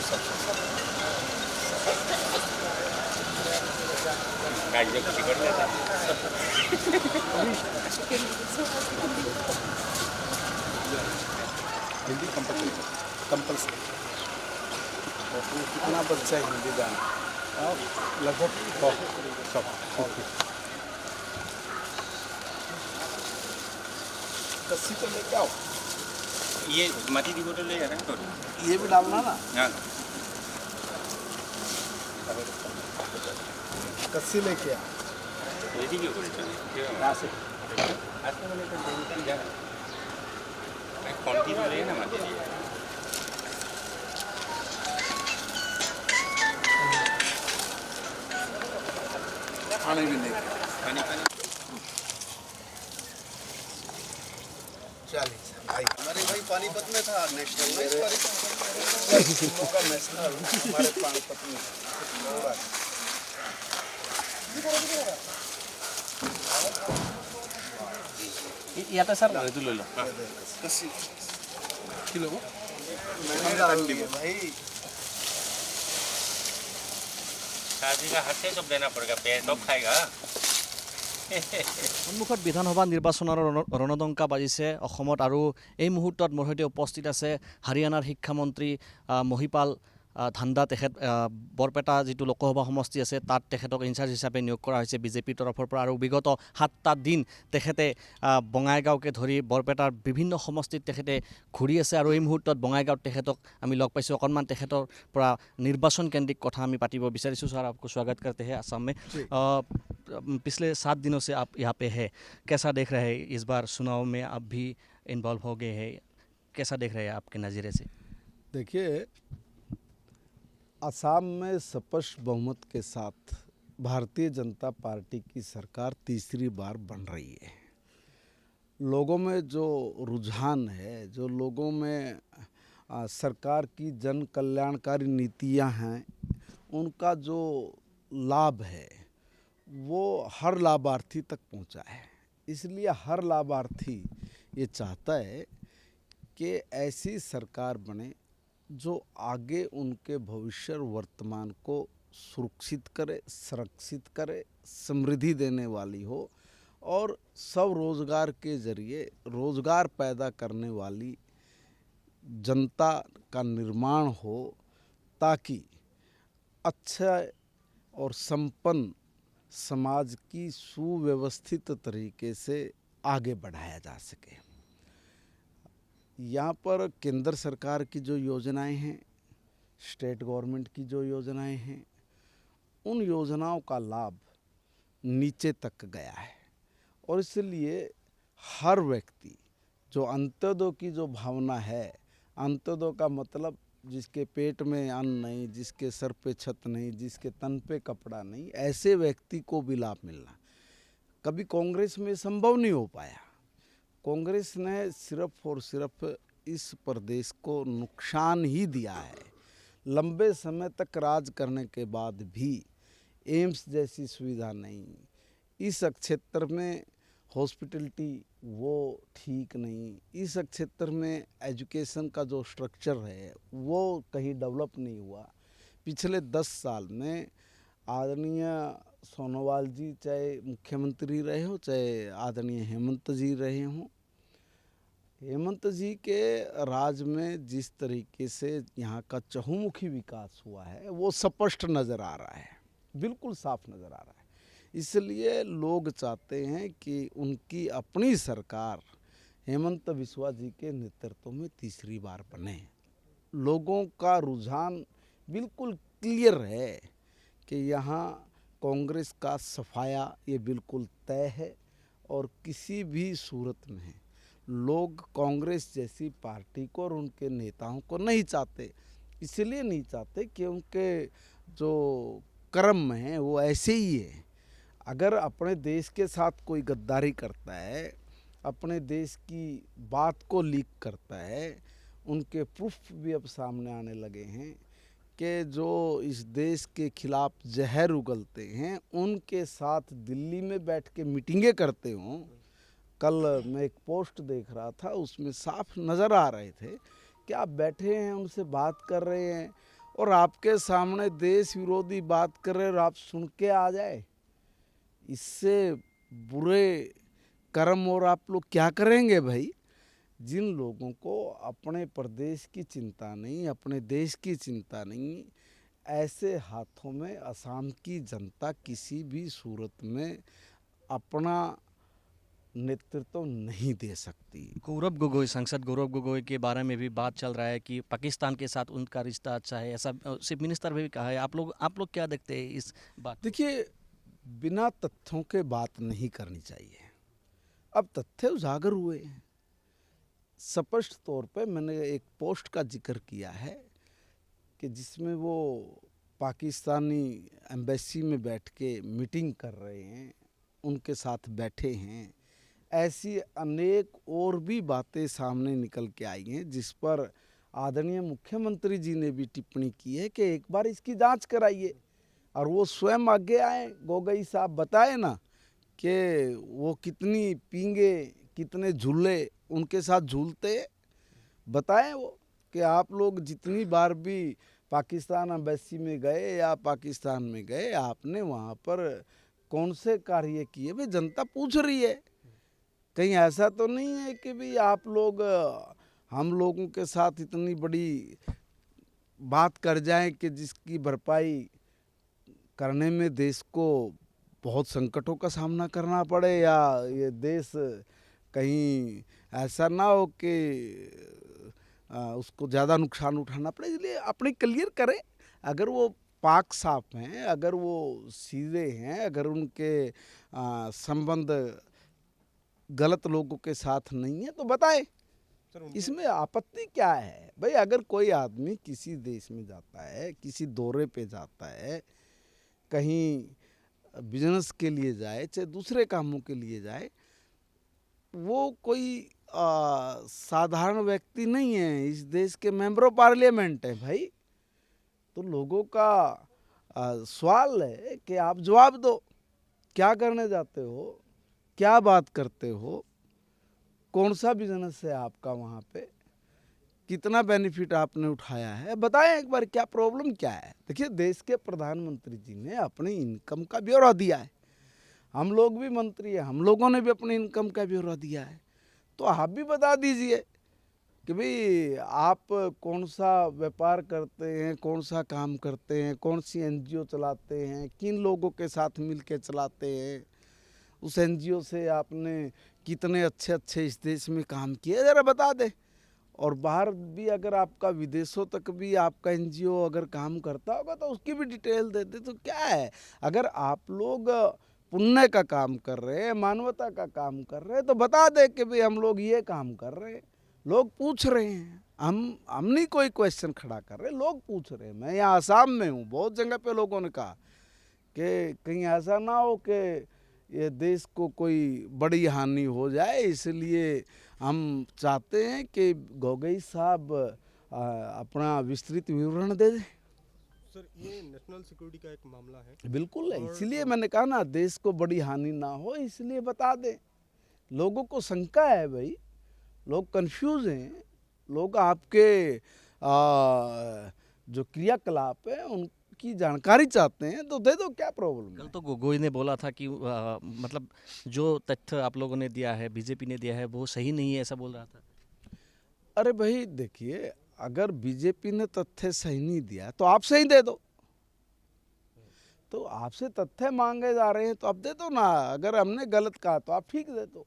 Hindi compulsory. कितना बच्चा हिंदी जाना? लगभग सब। कस्सी तो लेके आओ। ये माटी की बोतल ले जा रहे हैं थोड़ी। ये भी डालना ना। हाँ। कस्सी लेके आ। रेडी क्यों बोल रहे हैं? यहाँ से आज तो मैंने कल देख लिया। मैं क्वांटिटी तो ले ना माटी की। पानी भी नहीं। पानी पानी। चालीस। हमारे भाई पानीपत में था नेशनल में। नेशनल हमारे पानीपत में। ইয়াতে স্যার এইটো লৈ লওক किलो मैंने डाल दिया भाई। शादी का हाथ से सब देना पड़ेगा, पैर तो खाएगा। সন্মুখত বিধানসভা নিৰ্বাচনৰ ৰণদংকা বাজিছে অসমত আৰু এই মুহূৰ্তত মোৰ সৈতে উপস্থিত আছে হাৰিয়ানাৰ শিক্ষামন্ত্ৰী মহিপাল ধান্দা। তেখেত বৰপেটা যিটো লোকসভা সমষ্টি আছে তাত তেখেতক ইনচাৰ্জ হিচাপে নিয়োগ কৰা হৈছে বিজেপিৰ তৰফৰ পৰা। আৰু বিগত 7টা দিন তেখেতে বঙাইগাঁওকে ধৰি বৰপেটাৰ বিভিন্ন সমষ্টিত তেখেতে ঘূৰি আছে। আৰু এই মুহূৰ্তত বঙাইগাঁৱত তেখেতক আমি লগ পাইছোঁ। অকণমান তেখেতৰ পৰা নিৰ্বাচন কেন্দ্ৰিক কথা আমি পাতিব বিচাৰিছোঁ। ছাৰ आपको स्वागत करते हैं असम में। पिछले 7 दिनों से आप यहाँ पे है, कैसा देख रहे हैं इस बार चुनाव में आप भी इन्वॉल्व हो गए हैं, कैसा देख रहे हैं आपके नज़रिए से? देखिए, असम में स्पष्ट बहुमत के साथ भारतीय जनता पार्टी की सरकार तीसरी बार बन रही है। लोगों में जो रुझान है, जो लोगों में सरकार की जन कल्याणकारी नीतियां हैं, उनका जो लाभ है वो हर लाभार्थी तक पहुंचा है। इसलिए हर लाभार्थी ये चाहता है कि ऐसी सरकार बने जो आगे उनके भविष्य और वर्तमान को सुरक्षित करे, संरक्षित करे, समृद्धि देने वाली हो और सब रोज़गार के ज़रिए रोज़गार पैदा करने वाली जनता का निर्माण हो, ताकि अच्छा और संपन्न समाज की सुव्यवस्थित तरीके से आगे बढ़ाया जा सके। यहाँ पर केंद्र सरकार की जो योजनाएं हैं, स्टेट गवर्नमेंट की जो योजनाएं हैं, उन योजनाओं का लाभ नीचे तक गया है। और इसलिए हर व्यक्ति जो अंत्योदय की जो भावना है, अंत्योदय का मतलब जिसके पेट में अन्न नहीं, जिसके सर पे छत नहीं, जिसके तन पे कपड़ा नहीं, ऐसे व्यक्ति को भी लाभ मिलना कभी कांग्रेस में संभव नहीं हो पाया। कांग्रेस ने सिर्फ और सिर्फ इस प्रदेश को नुकसान ही दिया है। लंबे समय तक राज करने के बाद भी एम्स जैसी सुविधा नहीं, इस क्षेत्र में हॉस्पिटलिटी वो ठीक नहीं, इस क्षेत्र में एजुकेशन का जो स्ट्रक्चर है वो कहीं डेवलप नहीं हुआ। पिछले 10 साल में आदरणीय सोनोवाल जी चाहे मुख्यमंत्री रहे हो, चाहे आदरणीय हेमंत जी रहे हों, हेमंत जी के राज में जिस तरीके से यहाँ का चहुमुखी विकास हुआ है वो स्पष्ट नज़र आ रहा है, बिल्कुल साफ नज़र आ रहा है। इसलिए लोग चाहते हैं कि उनकी अपनी सरकार हेमंत बिस्वा जी के नेतृत्व में तीसरी बार बने। लोगों का रुझान बिल्कुल क्लियर है कि यहाँ कांग्रेस का सफाया ये बिल्कुल तय है और किसी भी सूरत में लोग कांग्रेस जैसी पार्टी को और उनके नेताओं को नहीं चाहते। इसलिए नहीं चाहते कि उनके जो कर्म हैं वो ऐसे ही है। अगर अपने देश के साथ कोई गद्दारी करता है, अपने देश की बात को लीक करता है, उनके प्रूफ भी अब सामने आने लगे हैं कि जो इस देश के खिलाफ जहर उगलते हैं उनके साथ दिल्ली में बैठ के मीटिंगें करते हों। कल मैं एक पोस्ट देख रहा था, उसमें साफ नज़र आ रहे थे कि आप बैठे हैं, उनसे बात कर रहे हैं और आपके सामने देश विरोधी बात करे और आप सुन के आ जाए, इससे बुरे कर्म और आप लोग क्या करेंगे भाई। जिन लोगों को अपने प्रदेश की चिंता नहीं, अपने देश की चिंता नहीं, ऐसे हाथों में असम की जनता किसी भी सूरत में अपना नेतृत्व नहीं दे सकती। गौरव गोगोई, सांसद गौरव गोगोई के बारे में भी बात चल रहा है कि पाकिस्तान के साथ उनका रिश्ता अच्छा है, ऐसा चीफ मिनिस्टर ने भी कहा है। आप लोग क्या देखते हैं इस बात? देखिए, बिना तथ्यों के बात नहीं करनी चाहिए। अब तथ्य उजागर हुए हैं। स्पष्ट तौर पे मैंने एक पोस्ट का जिक्र किया है कि जिसमें वो पाकिस्तानी एम्बेसी में बैठ के मीटिंग कर रहे हैं, उनके साथ बैठे हैं। ऐसी अनेक और भी बातें सामने निकल के आई हैं जिस पर आदरणीय मुख्यमंत्री जी ने भी टिप्पणी की है कि एक बार इसकी जांच कराइए। और वो स्वयं आगे आए, गोगोई साहब बताए ना कि वो कितनी पींगे, कितने झूले उनके साथ झूलते, बताएं वो कि आप लोग जितनी बार भी पाकिस्तान एम्बेसी में गए या पाकिस्तान में गए, आपने वहाँ पर कौन से कार्य किए। भाई जनता पूछ रही है, कहीं ऐसा तो नहीं है कि भाई आप लोग हम लोगों के साथ इतनी बड़ी बात कर जाएं कि जिसकी भरपाई करने में देश को बहुत संकटों का सामना करना पड़े, या ये देश कहीं ऐसा ना हो कि उसको ज़्यादा नुकसान उठाना पड़े। इसलिए अपनी क्लियर करें। अगर वो पाक साफ हैं, अगर वो सीधे हैं, अगर उनके संबंध गलत लोगों के साथ नहीं है तो बताएं, इसमें आपत्ति क्या है भाई। अगर कोई आदमी किसी देश में जाता है, किसी दौरे पे जाता है, कहीं बिजनेस के लिए जाए, चाहे दूसरे कामों के लिए जाए, वो कोई साधारण व्यक्ति नहीं है, इस देश के मेंबर ऑफ पार्लियामेंट है भाई। तो लोगों का सवाल है कि आप जवाब दो, क्या करने जाते हो, क्या बात करते हो, कौन सा बिजनेस है आपका वहाँ पे, कितना बेनिफिट आपने उठाया है, बताएं एक बार क्या प्रॉब्लम क्या है। देखिए, देश के प्रधानमंत्री जी ने अपनी इनकम का ब्यौरा दिया है, हम लोग भी मंत्री हैं, हम लोगों ने भी अपनी इनकम का ब्यौरा दिया है। तो आप भी बता दीजिए कि भाई आप कौन सा व्यापार करते हैं, कौन सा काम करते हैं, कौन सी एनजीओ चलाते हैं, किन लोगों के साथ मिल के चलाते हैं, उस एनजीओ से आपने कितने अच्छे अच्छे इस देश में काम किए, ज़रा बता दें। और बाहर भी अगर आपका विदेशों तक भी आपका एनजीओ अगर काम करता होगा तो उसकी भी डिटेल दे दे। तो क्या है, अगर आप लोग पुण्य का काम कर रहे हैं, मानवता का काम कर रहे हैं, तो बता दे कि भाई हम लोग ये काम कर रहे हैं। लोग पूछ रहे हैं, हम नहीं कोई क्वेश्चन खड़ा कर रहे, लोग पूछ रहे हैं। मैं यहाँ आसाम में हूँ, बहुत जगह पे लोगों ने कहा कि कहीं ऐसा ना हो कि ये देश को कोई बड़ी हानि हो जाए, इसलिए हम चाहते हैं कि गोगोई साहब अपना विस्तृत विवरण दे दें। सर, ये नेशनल सिक्योरिटी का एक मामला है। बिल्कुल है, इसलिए मैंने कहा ना, देश को बड़ी हानि ना हो इसलिए बता दें। लोगों को शंका है भाई, लोग कंफ्यूज हैं, लोग आपके जो क्रियाकलाप है उनकी जानकारी चाहते हैं, तो दे दो, क्या प्रॉब्लम है। कल तो गोगोई ने बोला था कि मतलब जो तथ्य आप लोगों ने दिया है, बीजेपी ने दिया है, वो सही नहीं है, ऐसा बोल रहा था। अरे भाई देखिए, अगर बीजेपी ने तथ्य सही नहीं दिया तो आप सही दे दो। तो आपसे तथ्य मांगे जा रहे हैं तो आप दे दो ना। अगर हमने गलत कहा तो आप ठीक दे दो,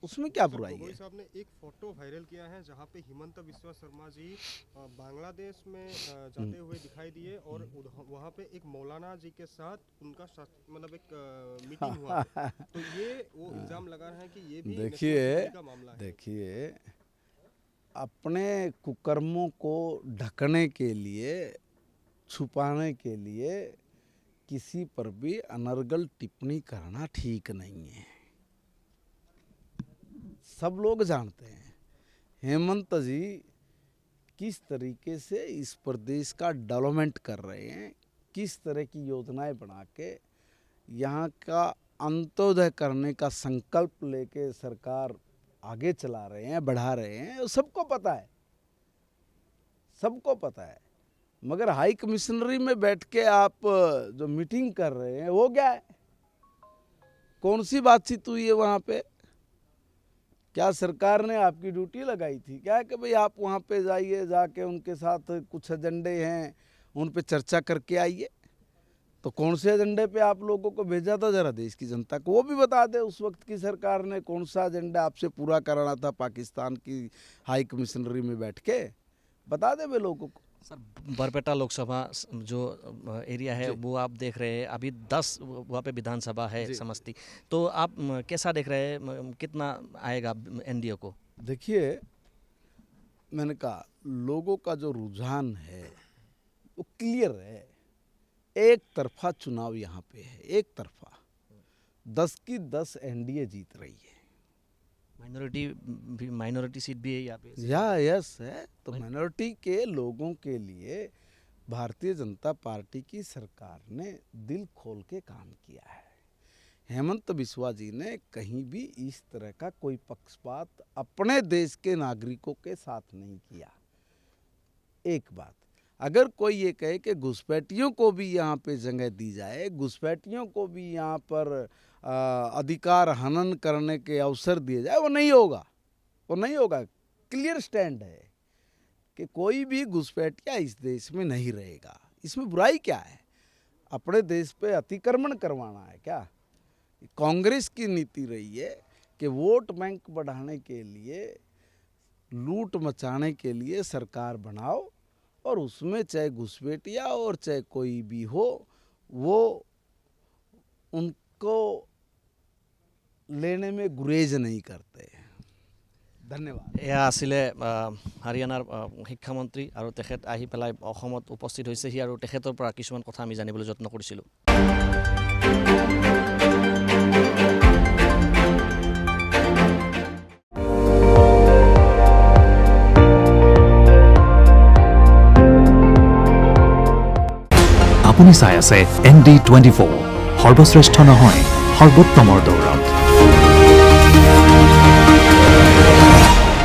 उसमें क्या बुराई गोगोई है। साहब ने एक फोटो वायरल किया है जहां पे हिमंत बिस्वा शर्मा जी बांग्लादेश में जाते हुए दिखाई दिए और वहां पे एक मौलाना जी के साथ उनका मतलब एक मीटिंग हुआ है। तो ये वो इल्जाम लगा रहे हैं कि ये भी नेशनल सिक्योरिटी का मामला है। देखिए, अपने कुकर्मों को ढकने के लिए, छुपाने के लिए किसी पर भी अनर्गल टिप्पणी करना ठीक नहीं है। सब लोग जानते हैं हेमंत जी किस तरीके से इस प्रदेश का डेवलपमेंट कर रहे हैं, किस तरह की योजनाएं बना के यहाँ का अंत्योदय करने का संकल्प लेके सरकार आगे चला रहे हैं, बढ़ा रहे हैं। सबको पता है, सबको पता है। मगर हाई कमिश्नरी में बैठ के आप जो मीटिंग कर रहे हैं वो क्या है? कौन सी बातचीत हुई है वहाँ पे? क्या सरकार ने आपकी ड्यूटी लगाई थी क्या कि भाई आप वहाँ पे जाइए, जाके उनके साथ कुछ एजेंडे हैं उन पे चर्चा करके आइए? तो कौन से एजेंडे पे आप लोगों को भेजा था, जरा देश की जनता को वो भी बता दे। उस वक्त की सरकार ने कौन सा एजेंडा आपसे पूरा कराना था पाकिस्तान की हाई कमिश्नरी में बैठ के, बता दे वे लोगों को। सर, बरपेटा लोकसभा जो एरिया है वो आप देख रहे हैं, अभी 10 वहाँ पे विधानसभा है समष्टि, तो आप कैसा देख रहे हैं, कितना आएगा एनडीए को? देखिए, मैंने कहा लोगों का जो रुझान है वो क्लियर है। एक तरफा चुनाव यहाँ पे है, एक तरफा। 10 की 10 एनडीए जीत रही है। माइनॉरिटी सीट भी है यहाँ पे? यस है। तो माइनॉरिटी के लोगों के लिए भारतीय जनता पार्टी की सरकार ने दिल खोल के काम किया है। हेमंत बिस्वा जी ने कहीं भी इस तरह का कोई पक्षपात अपने देश के नागरिकों के साथ नहीं किया। एक बात, अगर कोई ये कहे कि घुसपैठियों को भी यहाँ पे जगह दी जाए, घुसपैठियों को भी यहाँ पर अधिकार हनन करने के अवसर दिए जाए, वो नहीं होगा, वो नहीं होगा। क्लियर स्टैंड है कि कोई भी घुसपैठिया इस देश में नहीं रहेगा। इसमें बुराई क्या है? अपने देश पे अतिक्रमण करवाना है क्या? कांग्रेस की नीति रही है कि वोट बैंक बढ़ाने के लिए, लूट मचाने के लिए सरकार बनाओ और उसमें चाहे घुसपैठिया और चाहे कोई भी हो, वो उनको लेने में गुरेज नहीं करते। धन्यवाद। এয়া আছিলে হাৰিয়ানাৰ শিক্ষামন্ত্ৰী আৰু তেখেত আহি পেলাই অসমত উপস্থিত হৈছেহি আৰু তেখেতৰ পৰা কিছুমান কথা আমি জানিবলৈ যত্ন কৰিছিলোঁ। আপুনি চাই আছে ND24, সৰ্বশ্ৰেষ্ঠ নহয় সৰ্বোত্তমৰ দৌৰত।